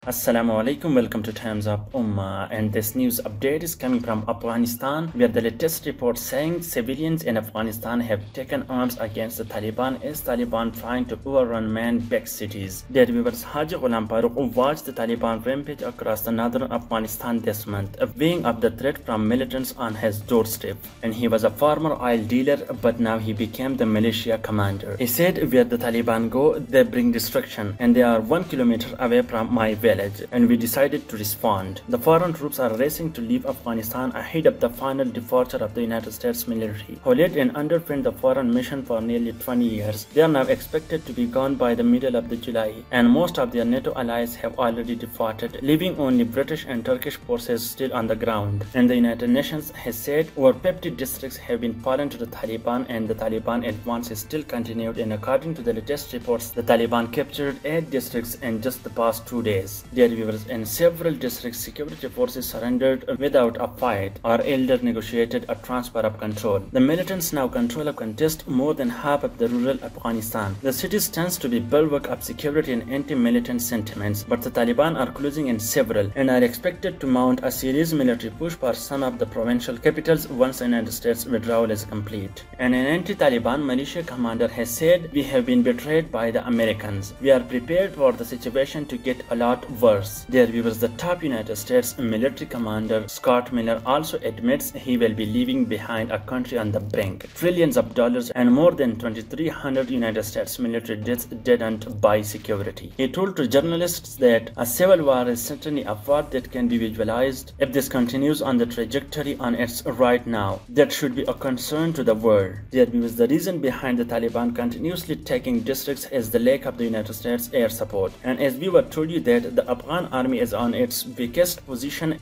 Assalamu alaikum, welcome to Times of Ummah, and this news update is coming from Afghanistan, where the latest report saying civilians in Afghanistan have taken arms against the Taliban as Taliban trying to overrun man-backed cities. Dear viewers, Haji Ghulam Farooq watched the Taliban rampage across the northern Afghanistan this month, weighing up the threat from militants on his doorstep. And he was a former oil dealer, but now he became the militia commander. He said, where the Taliban go, they bring destruction, and they are 1 kilometer away from my village, and we decided to respond. The foreign troops are racing to leave Afghanistan ahead of the final departure of the United States military, who led and underpinned the foreign mission for nearly 20 years. They are now expected to be gone by the middle of July, and most of their NATO allies have already departed, leaving only British and Turkish forces still on the ground. And the United Nations has said over 50 districts have been fallen to the Taliban, and the Taliban advance is still continued. And according to the latest reports, the Taliban captured 8 districts in just the past 2 days. Dear viewers, in several districts, security forces surrendered without a fight or elder negotiated a transfer of control. The militants now control a contest more than half of the rural Afghanistan. The city stands to be bulwark of security and anti-militant sentiments, but the Taliban are closing in several and are expected to mount a serious military push for some of the provincial capitals once the United States withdrawal is complete. And an anti-Taliban militia commander has said, "We have been betrayed by the Americans. We are prepared for the situation to get a lot worse." Dear viewers, the top United States military commander Scott Miller also admits he will be leaving behind a country on the brink, trillions of dollars and more than 2,300 United States military deaths deadened by security. He told to journalists that a civil war is certainly a thought that can be visualized. If this continues on the trajectory on its right now, that should be a concern to the world. Dear viewers, the reason behind the Taliban continuously taking districts is the lack of the United States air support. And as we were told you that the Afghan army is on its weakest position,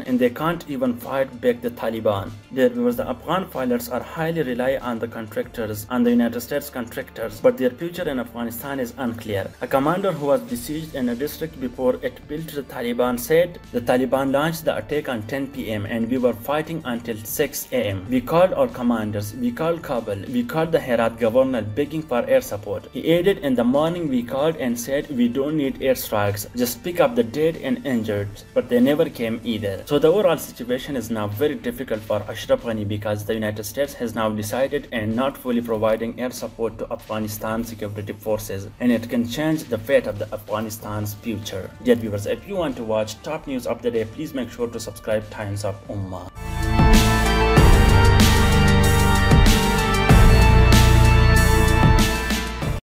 and they can't even fight back the Taliban. Dear viewers, the Afghan pilots are highly reliant on the contractors, on the United States contractors, but their future in Afghanistan is unclear. A commander who was besieged in a district before it fell to the Taliban said, "The Taliban launched the attack on 10 p.m. and we were fighting until 6 a.m. We called our commanders, we called Kabul, we called the Herat governor begging for air support." He added, "In the morning we called and said we don't need airstrikes, just pick up the dead and injured," but they never came either. So the overall situation is now very difficult for Ashraf Ghani because the United States has now decided and not fully providing air support to Afghanistan security forces, and it can change the fate of the Afghanistan's future. Dear viewers, if you want to watch top news of the day, please make sure to subscribe Times of Ummah.